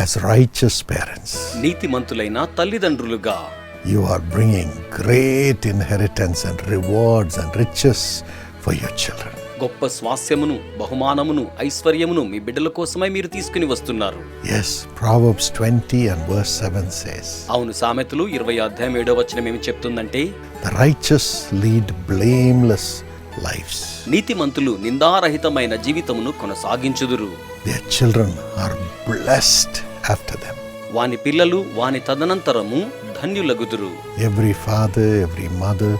as righteous parents, నీతిమంతులైన తల్లిదండ్రులుగా you are bringing great inheritance and rewards and riches for your children. గొప్ప స్వాస్యమును, బహుమానమును, ఐశ్వర్యమును మీ బిడ్డల కోసమై మీరు తీసుకుని వస్తున్నారు. Yes, Proverbs 20 and verse 7 says, అవును, సామెతలు 20:7 ఏమి చెప్తుందంటే, the righteous lead blameless lives. నీతిమంతులు నిందారహితమైన జీవితమును కొనసాగించుదురు. Their children are blessed after them. వాని పిల్లలు వాని తదనంతరము ధన్యులగుదురు. Every father, every mother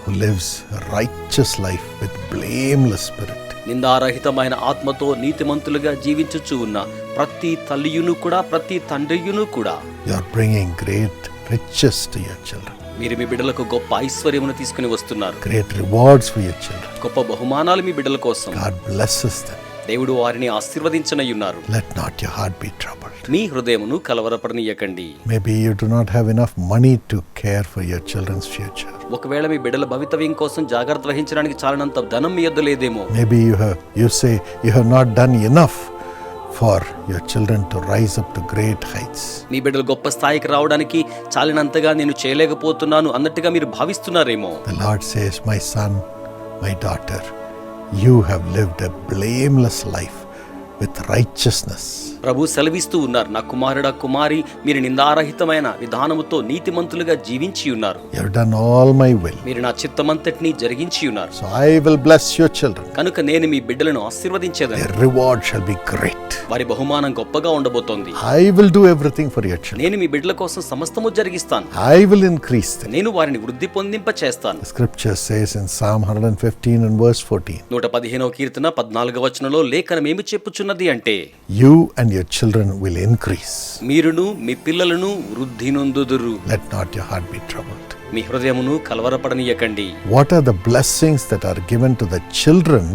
who lives a righteous life with blameless spirit, నిందారహితమైన ఆత్మతో నీతిమంతులుగా జీవించుచు ఉన్న ప్రతి తల్లియును కూడా, ప్రతి తండ్రియును కూడా, you are bringing great riches to your children, మీరు మీ బిడ్డలకు గొప్ప ఐశ్వర్యమును తీసుకుని వస్తున్నారు. great rewards for your children. గొప్ప బహుమానాలు మీ బిడ్డల కోసం. God blesses them. దేవుడు వారిని ఆశీర్వదించనయ్యున్నారు. Let not your heart be troubled. మీ హృదయమును కలవరపడనీయకండి. Maybe you do not have enough money to care for your children's future. ఒకవేళ మీ బిడ్డల భవితవ్యం కోసం జాగ్రత్త వహించడానికి చాలినంత ధనం మీ యొద్ద లేదేమో. Maybe you say you have not done enough for your children to rise up to great heights. మీ బిడ్డలు గొప్ప స్థాయికి రావడానికి చాలినంతగా నేను చేయలేకపోతున్నాను అన్నట్టుగా మీరు భావిస్తున్నారేమో. The Lord says, my son, my daughter, you have lived a blameless life with righteousness. ప్రభు సెలవిస్తూ ఉన్నారు, నా కుమారుడా, కుమారి, మీరు నిందారహితమైన విధానముతో నీతిమంతులుగా జీవించి ఉన్నారు. You have done all my will. మీరు నా చిత్తమంతటిని జరిగించి ఉన్నారు. So I will bless your children. కనుక నేను మీ బిడ్డలను ఆశీర్వదించేదను. Their reward shall be great. వారి బహుమానం గొప్పగా ఉండబోతోంది. I will do everything for your children. నేను మీ బిడ్డల కోసం సమస్తము జరిగిస్తాను. I will increase them. నేను వారిని వృద్ధి పొందింప చేస్తాను. The scripture says in Psalm 115 and verse 14, 115వ కీర్తన 14వ వచనంలో లేఖనం ఏమి చెప్పుచున్నది అంటే, you and your children will increase. మీరును మీ పిల్లలను వృద్ధి నొందుదురు. Let not your heart be troubled. మీ హృదయమును కలవరపడనీయకండి. What are the blessings that are given to the children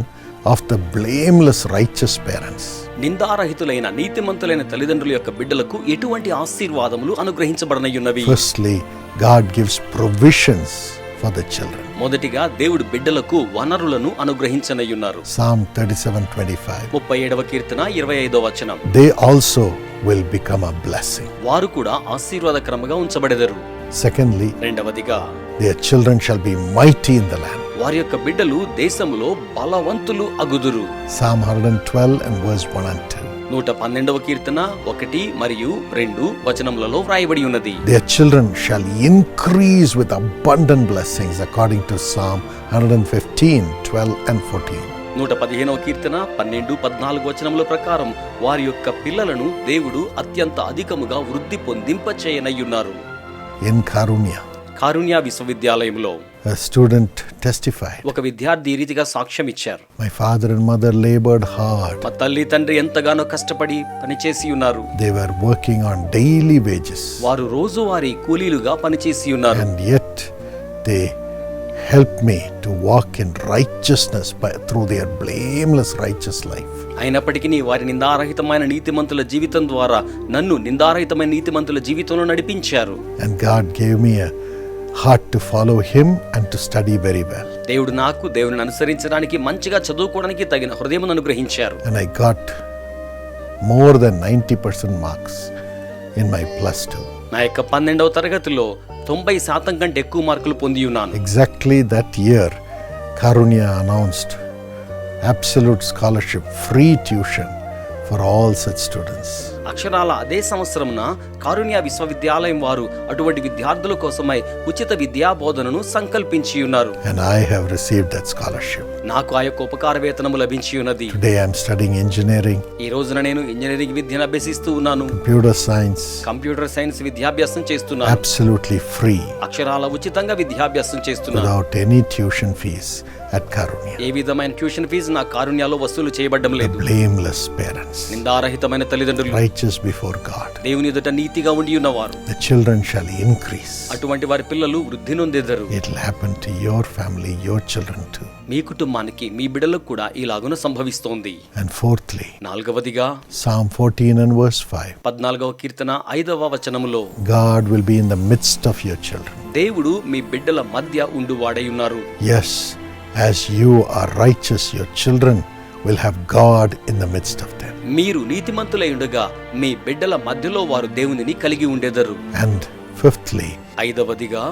of the blameless righteous parents? నిందారహితులైన నీతిమంతులైన తల్లిదండ్రుల యొక్క బిడ్డలకు ఎటువంటి ఆశీర్వాదములు అనుగ్రహించబడనయ్యున్నవి? Firstly, God gives provisions for the children. మొదటిగా దేవుడు బిడ్డలకు వనరులను అనుగ్రహించనయ్యున్నారు. Psalm 37:25. 37వ కీర్తన 25వ వచనం, They also will become a blessing. వారు కూడా ఆశీర్వాదకరముగా ఉంచబడెదరు. Secondly, రెండవదిగా their children shall be mighty in the land. వారి యొక్క బిడ్డలు దేశములో బలవంతులు అగుదురు. Psalm 112 and verse 1 and 2. 112వ కీర్తన 1 మరియు 2 వచనములలో వ్రాయబడి ఉన్నది. Their children shall increase with abundant blessings according to Psalm 115, 12 and 14. 115వ కీర్తన 12, 14 వచనముల ప్రకారం వారి యొక్క పిల్లలను దేవుడు అత్యంత అధికముగా వృద్ధి పొందింప చేయనయ్యున్నారు. In Karunya, కారుణ్య విశ్వవిద్యాలయంలో a student testified, ఒక విద్యార్థి ఈ రీతిగా సాక్ష్యం ఇచ్చారు. my father and mother labored hard. మా తల్లి తండ్రి ఎంతగానో కష్టపడి పనిచేసి ఉన్నారు. They were working on daily wages. వారు రోజువారీ కూలీలుగా పనిచేసి ఉన్నారు. And yet they helped me to walk in righteousness through their blameless righteous life. అయినప్పటికీ వారి నిందారహితమైన నీతిమంతుల జీవితం ద్వారా నన్ను నిందారహితమైన నీతిమంతుల జీవితంలో నడిపించారు. And God gave me a heart to follow him and to study very well. దేవుడు నాకు దేవుని అనుసరించడానికి మంచిగా చదువుకోవడానికి తగిన హృదయమును అనుగ్రహించారు. And I got more than 90% marks in my plus 2. నా యొక్క 12వ తరగతిలో 90% కంటే ఎక్కువ మార్కులు పొంది ఉన్నాను. Exactly that year, Karunya announced absolute scholarship, free tuition for all such students. అక్షరాల అదే సంవత్సరమున కారుణ్య విశ్వవిద్యాలయం వారు అటువంటి విద్యార్థుల కోసమై ఉచిత విద్యా బోధనను సంకల్పించి ఉన్నారు. And I have received that scholarship. నాకు ఆ యొక్క ఉపకార వేతనము లభించి ఉన్నది. Today I am studying engineering, ఈ రోజున నేను ఇంజనీరింగ్ విద్యను అభ్యసిస్తూ ఉన్నాను. computer science, కంప్యూటర్ సైన్స్ విద్యాభ్యాసం చేస్తున్నాను. absolutely free, అక్షరాల ఉచితంగా విద్యాభ్యాసం చేస్తున్నాను. without any tuition fees at Karunya. ఏ విధమైన ట్యూషన్ ఫీజు నా కారుణ్యాలో వసూలు చేయబడ్డం లేదు. Blameless parents, నిందారహితమైన తల్లిదండ్రులు, righteous before God. దేవుని ఎదుట నీతిగా ఉండి ఉన్నవారు. The children shall increase. అటువంటి వారి పిల్లలు వృద్ధి నొందెదరు. It will happen to your family, your children too. మీ కుటుంబానికి, మీ బిడ్డలకు కూడా ఇలాగున సంభవిస్తోంది. And fourthly, నాలుగవదిగా Psalm 14 and verse 5. 14వ కీర్తన 5వ వచనములో God will be in the midst of your children. దేవుడు మీ బిడ్డల మధ్య ఉండువాడై ఉన్నారు. Yes, as you are righteous, your children will have God in the midst of them. మీరు నీతిమంతులై ఉండగా మీ బిడ్డల మధ్యలో వారు దేవునిని కలిగి ఉండెదరు. And fifthly, ఐదవదిగా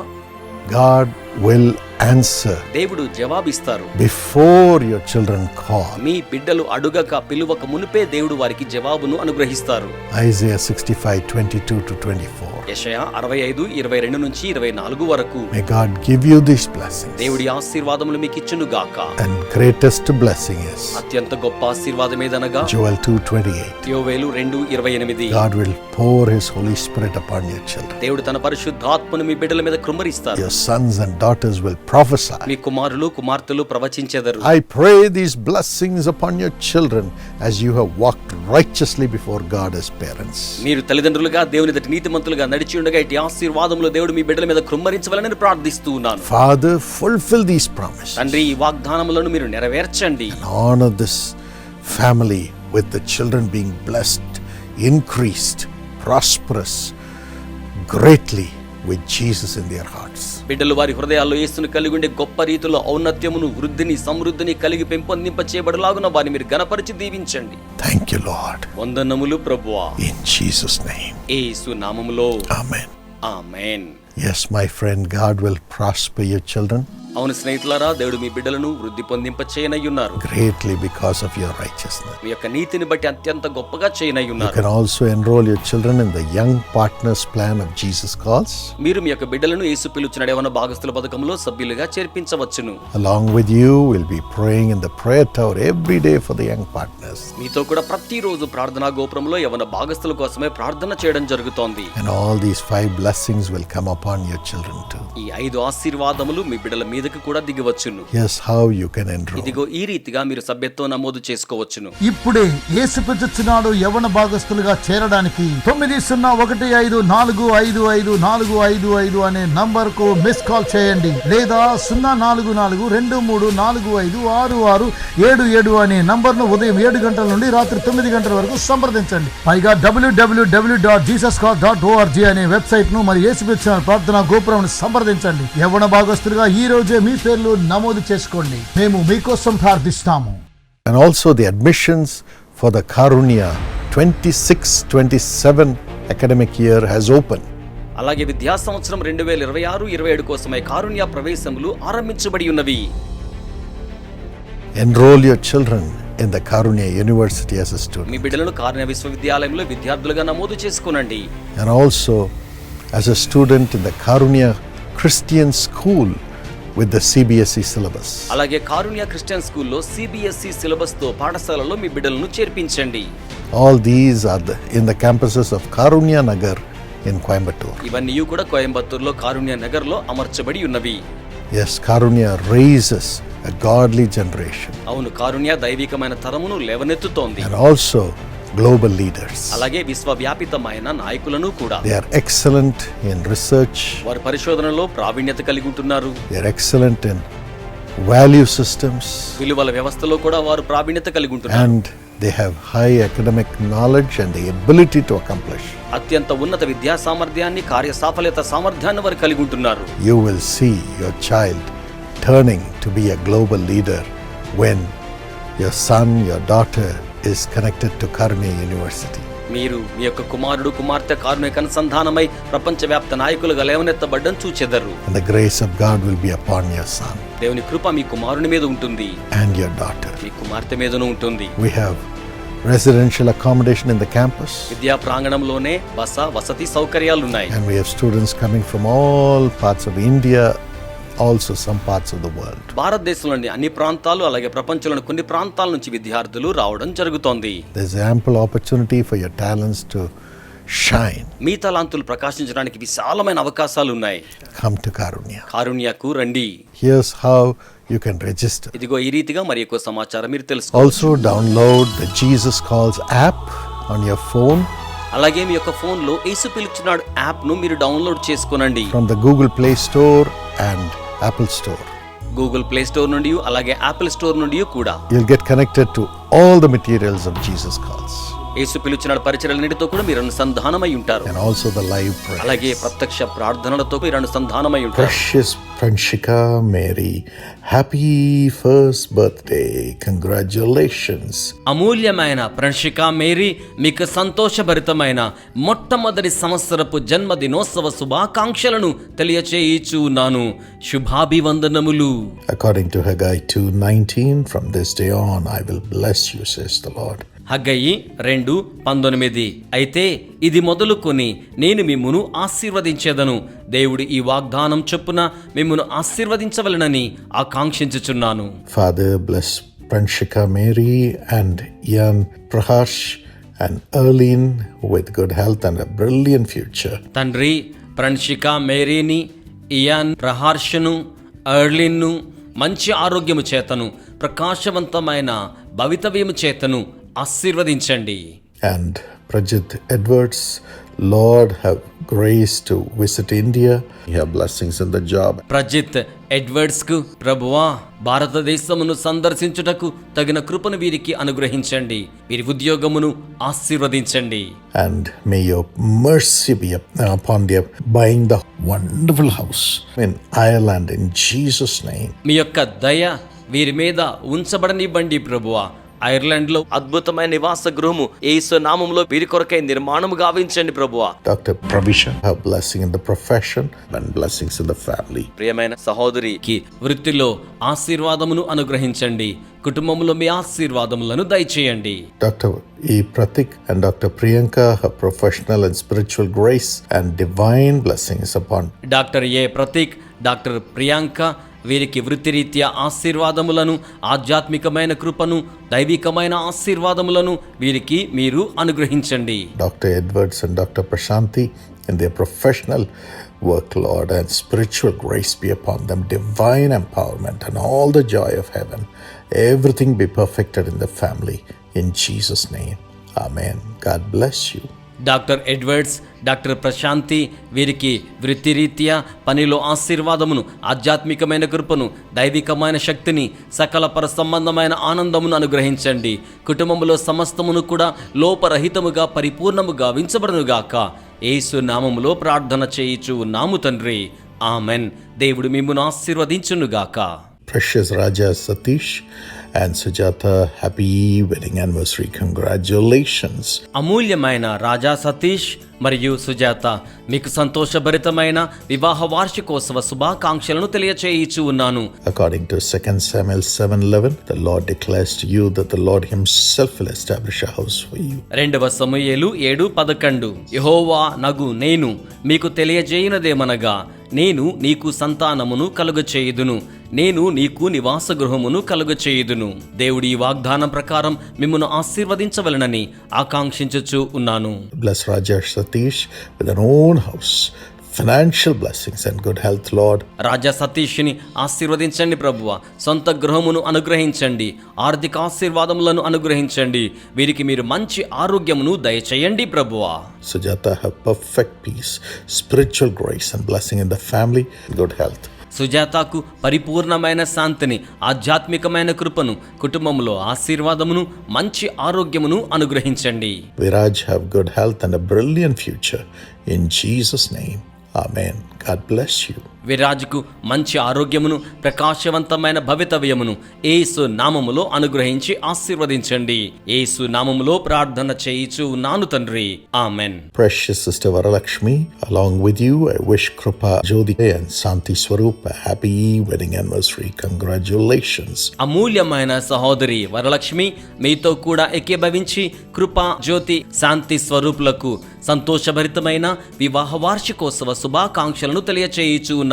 God will answer దేవుడు జవాబిస్తారు. before your children call. మీ బిడ్డలు అడుగక పిలువక మునిపే దేవుడు వారికి జవాబును అనుగ్రహిస్తారు. Isaiah 65:22-24. యెషయా 65:22 నుంచి 24 వరకు. May God give you these blessings. దేవుడి ఆశీర్వాదములు మీకు ఇచ్చును గాక. And greatest blessing is అత్యంత గొప్ప ఆశీర్వాదం ఏదనగా Joel 2:28. యోవేలు 2:28. God will pour his Holy Spirit upon your children. దేవుడు తన పరిశుద్ధాత్మను మీ బిడ్డల మీద కృమ్మరిస్తారు. Your sons and daughters will prophesy. మీ కుమారులు కుమార్తెలు ప్రవచించెదరు. I pray these blessings upon your children as you have walked righteously before God as parents. మీరు తల్లిదండ్రులుగా దేవుని ఎదుట నీతిమంతులుగా నడిచి ఉండగా ఇట్టి ఆశీర్వాదములు దేవుడు మీ బిడ్డల మీద కృమ్మరించవాలని ప్రార్థిస్తూ ఉన్నాను. Father, fulfill these promises. తండ్రి, ఈ వాగ్దానములను మీరు నెరవేర్చండి. And honor this family with the children being blessed, increased, prosperous greatly with Jesus in their hearts. బిడ్డలు వారి హృదయాల్లో యేసును కలిగి ఉండే గొప్ప రీతిలో ఔన్నత్యమును, వృద్ధిని, సమృద్ధిని కలిగి పెంపొందింప చేయబడలాగున వారిని మీరు ఘనపరిచి దీవించండి. Thank you, Lord. వందనములు ప్రభువా. In Jesus' name. యేసు నామములో. Amen. Amen. Yes, my friend, God will prosper your children అవును స్నేహితులారా, దేవుడు మీ బిడ్డలను వృద్ధి పొందింప చేయనయ్యున్నారు. greatly because of your righteousness. మీ యొక్క నీతిని బట్టి అత్యంత గొప్పగా You చేయనయ్యున్నారు. can also enroll your children in the Young Partners Plan of Jesus Calls. మీరు మీ యొక్క బిడ్డలను యేసు పిలుచున్న యవ్వన భాగస్తుల పథకంలో సభ్యులుగా చేర్పించవచ్చును. Along with you, we'll be praying in the prayer tower every day for the young partners. మీతో కూడా ప్రతిరోజు ప్రార్థనా గోపురంలో యవ్వన భాగస్తుల కోసమే ప్రార్థన చేయడం జరుగుతోంది. And all these 5 blessings will come upon your children too. ఈ 5 ఆశీర్వాదములు మీ బిడ్డల మీదకి కూడా దిగవచ్చును. Here's how you can enroll. ఇదిగో ఈ రీతిగా మీరు సభ్యత్వం నమోదు చేసుకోవచ్చును. ఇప్పుడే యేసు పిలుచుచున్నాడు యవ్వన భాగస్తులుగా చేరడానికి 9015455455 అనే నంబర్ కు మిస్ కాల్ చేయండి, లేదా 04424456677 అనే నంబర్ ను ఉదయం 7 గంటల నుండి రాత్రి 9 గంటల వరకు సంప్రదించండి. పైగా www.jesuschrist.org అనే వెబ్సైట్ ను మరియు యేసు పిలుచున్న ప్రార్థనా గోపురం సంప్రదించండి. యవ్వన భాగస్తులుగా ఈ రోజే మీ పేర్లు నమోదు చేసుకోండి. మేము మీకోసం ప్రార్థిస్తాము. And also the admissions for the Karunya 26-27 academic year has opened. అలాగే విద్యా సంవత్సరం 2026-27 కోసమై కారుణ్య ప్రవేశములు ఆరంభించబడి ఉన్నవి. Enroll your children in the Karunya University as a student. మీ బిడ్డలను కారుణ్య విశ్వవిద్యాలయంలో విద్యార్థులుగా నమోదు చేసుకోనండి. And also as a student in the Karunya Christian School with the CBSE syllabus. అలాగే కారుణ్య క్రిస్టియన్ స్కూల్లో CBSE సిలబస్ తో పాఠశాలలో మీ బిడ్డలను చేర్పించండి. All these are in the campuses of Karunya Nagar in Coimbatore. ఇవన్నీ కూడా కోయంబత్తూరులో కారుణ్య నగర్ లో అమర్చబడి ఉన్నవి. Yes, Karunya raises a godly generation అవును, కారుణ్య దైవికమైన తరమును లేవనెత్తుతోంది. and also global leaders. అలాగే విశ్వవ్యాపితమైన నాయకులను కూడా. They are excellent in research. వారు పరిశోధనలో ప్రావీణ్యత కలిగి ఉంటున్నారు. They are excellent in value systems. విలువల వ్యవస్థలో కూడా వారు ప్రావీణ్యత కలిగి ఉంటున్నారు. And they have high academic knowledge and the ability to accomplish. అత్యంత ఉన్నత విద్యా సామర్థ్యాన్ని, కార్య సాఫల్యత సామర్థ్యాన్ని వారు కలిగి ఉంటున్నారు. You will see your child turning to be a global leader when your son, your daughter is connected to Karunya University. మీరు మీ యొక్క కుమారుడు కుమార్తె కారుణ్యకు అనుసంధానమై ప్రపంచవ్యాప్త నాయకులుగా లేవనెత్తబడ్డం చూచెదరు. And the grace of God will be upon your son దేవుని కృప మీ కుమారుని మీద ఉంటుంది, and your daughter. మీ కుమార్తె మీదను ఉంటుంది. We have residential accommodation in the campus, విద్యా ప్రాంగణంలోనే వసతి సౌకర్యాలు ఉన్నాయి. and we have students coming from all parts of India, also some parts of the world. భారతదేశంలోని అన్ని ప్రాంతాలు అలాగే ప్రపంచంలోని కొన్ని ప్రాంతాల నుంచి విద్యార్థులు రావడం జరుగుతోంది. There's ample opportunity for your talents to shine. మీ తలాంతులు ప్రకాశించడానికి విశాలమైన అవకాశాలు ఉన్నాయి. Come to Karunya. కారుణ్యకు రండి. Here's how you can register. ఇదిగో ఈ రీతిగా మరి ఎక్కువ సమాచారం మీరు తెలుసుకోవచ్చు. Also download the Jesus Calls app on your phone అలాగే మీ యొక్క ఫోన్ లో యేసు పిలుచున్నాడు యాప్ ను మీరు డౌన్లోడ్ చేసుకోనండి. from the Google Play Store and Apple Store. Google play store నుండి అలాగే యాపిల్ స్టోర్ నుండి కూడా. You'll get connected to all the materials of Jesus Calls. యేసు పిలుచిన పరిచర్యలన్నిటితో కూడా మీరు అనుసంధానమై ఉంటారు. and also the live prayer. అలాగే ప్రత్యక్ష ప్రార్థనలతో మీరు అనుసంధానమై ఉంటారు. Precious Pranshika Mary, happy first birthday. Congratulations. అమూల్యమైన ప్రణశిక మేరీ, మీకు సంతోషభరితమైన మొట్టమొదటి సంవత్సరపు జన్మదినోత్సవ శుభాకాంక్షలను తెలియచేయిచు ఉన్నాను. శుభాభివందనములు. According to Haggai 2:19, from this day on I will bless you, says the Lord. హగ్గయి 2:19. అయితే ఇది మొదలుకొని నేను మిమ్మును ఆశీర్వదించేదను. దేవుడు ఈ వాగ్దానం చొప్పున మిమ్మును ఆశీర్వదించవలెనని ఆకాంక్షించుచున్నాను. Father, bless Pranshika Mary and Ian Prahash and Erlene with good health and a brilliant future. తండ్రి, ప్రణశిక మేరీని, ఇయాన్ ప్రహర్షను, ఎర్లిన్ను మంచి ఆరోగ్యము చేతను, ప్రకాశవంతమైన భవితవ్యము చేతను ఆశీర్వదించండి. And Prajit Edwards, Lord, have grace to visit India. You have blessings in the job. Prajit Edwards కు ప్రభువా, భారతదేశమును సందర్శించుటకు తగిన కృపను వీరికి అనుగ్రహించండి. వీరి ఉద్యోగమును ఆశీర్వదించండి. And may your mercy be upon their buying the wonderful house in Ireland in Jesus' name. మీ యొక్క దయ వీరి మీద ఉంచబడనివ్వండి ప్రభువా. ఐర్లాండ్ లో అద్భుతమైన నివాస గృహము యేసు నామములో వీరి కొరకై నిర్మాణము గావించండి ప్రభువా. Dr. Pravisha, have blessing in the profession and blessings in the family. ప్రియమైన సహోదరికి వృత్తిలో ఆశీర్వాదమును అనుగ్రహించండి. కుటుంబంలో మీ ఆశీర్వాదములను దయచేయండి. Dr. E. Pratik and Dr. Priyanka, her professional and spiritual grace and divine blessings upon. Doctor A Prateek, doctor Priyanka వీరికి వృత్తిరీత్యా ఆశీర్వాదములను, ఆధ్యాత్మికమైన కృపను, దైవికమైన ఆశీర్వాదములను వీరికి మీరు అనుగ్రహించండి. Dr. Edwards and Dr. Prashanti in their professional work, Lord, and spiritual grace be upon them, divine empowerment and all the joy of heaven. Everything be perfected in the family. In Jesus' name, amen. God bless you. Doctor Edwards, doctor Prashanti వీరికి వృత్తిరీత్యా పనిలో ఆశీర్వాదమును, ఆధ్యాత్మికమైన కృపను, దైవికమైన శక్తిని, సకల పర సంబంధమైన ఆనందమును అనుగ్రహించండి. కుటుంబములో సమస్తమును కూడా లోపరహితముగా పరిపూర్ణముగా వించబడునుగాక. యేసు నామములో ప్రార్థన చేయుచు ఉన్నాము తండ్రి. ఆమెన్. దేవుడు మిమ్మును ఆశీర్వదించునుగాక. Precious Raja Satish and Sujata, happy wedding anniversary. Congratulations. అమూల్యమైన రాజా సతీష్ మరియు సుజాత, మీకు సంతోషభరితమైన వివాహ వార్షికోత్సవ శుభాకాంక్షలను తెలియచేయిచు ఉన్నాను. According to 2 Samuel 7:11, the Lord declares to you that the Lord himself will establish a house for you. 2 సమూయేలు 7:11, యెహోవా నగు నేను మీకు తెలియజేయునదేమనగా, నేను నీకు సంతానమును కలుగచేయుదును, నేను నీకు నివాస గృహమును కలుగచేయుదును. దేవుడి ఈ వాగ్దానం ప్రకారం మిమ్మును ఆశీర్వదించవలనని ఆకాంక్షించుచు ఉన్నాను. Bless Rajesh Satish with an own house, financial blessings and good health, Lord. రాజా సతీష్ని ఆశీర్వదించండి ప్రభువా. సొంత గృహమును అనుగ్రహించండి, ఆర్థిక ఆశీర్వాదములను అనుగ్రహించండి. వీరికి మీరు మంచి ఆరోగ్యమును దయచేయండి ప్రభువా. Sujata, have perfect peace, spiritual grace and blessing in the family, good health. సుజాతకు పరిపూర్ణమైన శాంతిని, ఆధ్యాత్మికమైన కృపను, కుటుంబంలో ఆశీర్వాదమును, మంచి ఆరోగ్యమును అనుగ్రహించండి. Viraj, have good health and a brilliant future. In Jesus' name, amen. God bless you. విరాజుకు మంచి ఆరోగ్యమును, ప్రకాశవంతమైన భవితవ్యమును యేసు నామములో అనుగ్రహించి ఆశీర్వదించండి. యేసు నామములో ప్రార్థన చేయిచు ఉన్నాను తండ్రి. Amen. Precious Sister Varalakshmi, along with you, I wish Krupa Jyoti and Santi Swarup a happy wedding anniversary. Congratulations. అమూల్యమైన సహోదరి వరలక్ష్మి, మీతో కూడా ఏకీభవించి కృపా జ్యోతి శాంతి స్వరూపులకు సంతోషభరితమైన వివాహ వార్షికోత్సవ శుభాకాంక్షలను తెలియచేయిచు ఉన్నాను.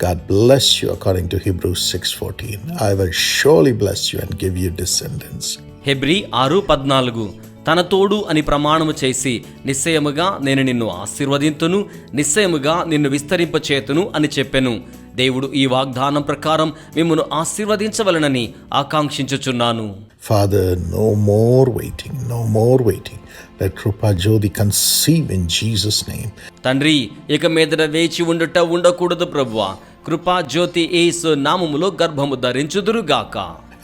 God bless you according to Hebrews 6:14. I will surely bless you and give you descendants. Hebrew 6:14, తన తోడు అని ప్రమాణము చేసి నిశ్చయముగా నేను నిన్ను ఆశీర్వదింతును, నిశ్చయముగా నిన్ను విస్తరింపచేతును అని చెప్పెను. దేవుడు ఈ వాగ్దానం ప్రకారం మిమ్మును ఆశీర్వదించవలనని ఆకాంక్షించుచున్నాను. Father, no more waiting, no more waiting. Let Krupa Jyoti conceive in Jesus' name. తండ్రి, ఇక మీదట వేచి ఉండకూడదు ప్రభువా. కృపా జ్యోతి యేసు నామములో గర్భము ధరించుదురుగాక.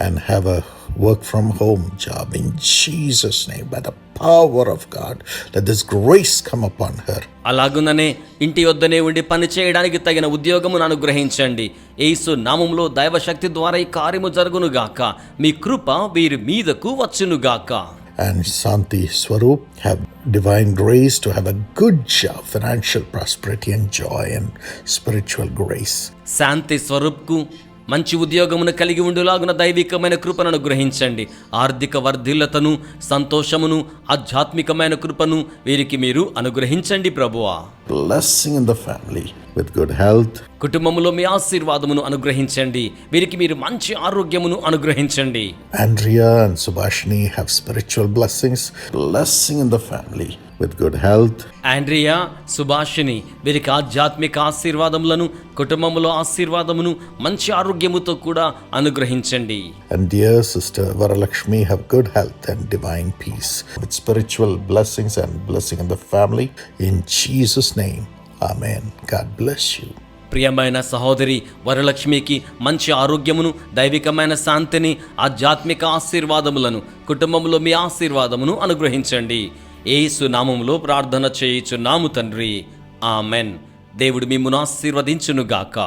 And have a work from home job in Jesus' name. By the power of God, let this grace come upon her. అలాగుననే ఇంటి వద్దనే ఉండి పని చేయడానికి తగిన ఉద్యోగమును అనుగ్రహించండి. యేసు నామములో దైవశక్తి ద్వారా ఈ కార్యము జరుగునుగాక. మీ కృప వీరి మీదకు వచ్చునుగాక. And Santi Swaroop have divine grace to have a good job, financial prosperity and joy and spiritual grace. శాంతి స్వరూప్కు మంచి ఉద్యోగమును కలిగి ఉండులాగున దైవికమైన కృపను అనుగ్రహించండి. ఆర్థిక వర్ధిల్లతను, సంతోషమును, ఆధ్యాత్మికమైన కృపను వీరికి మీరు అనుగ్రహించండి ప్రభువా. Blessing in the family with good health. కుటుంబములో మీ ఆశీర్వాదమును అనుగ్రహించండి. వీరికి మీరు మంచి ఆరోగ్యమును అనుగ్రహించండి. Andrea and Subhashini have spiritual blessings. Blessing in the family with good health. Andrea, Subhashini వీరికి ఆధ్యాత్మిక ఆశీర్వాదములను, కుటుంబములో ఆశీర్వాదమును, మంచి ఆరోగ్యముతో కూడా అనుగ్రహించండి. And dear sister Varalakshmi have good health and divine peace with spiritual blessings and blessing in the family. In Jesus' name, amen. God bless you. ప్రియమైన సహోదరి వరలక్ష్మికి మంచి ఆరోగ్యమును, దైవికమైన శాంతిని, ఆధ్యాత్మిక ఆశీర్వాదములను, కుటుంబంలో మీ ఆశీర్వాదమును అనుగ్రహించండి. యేసు నామములో ప్రార్థన చేయుచున్నాము తండ్రి, ఆమెన్. దేవుడు మిమ్మును ఆశీర్వదించునుగాక.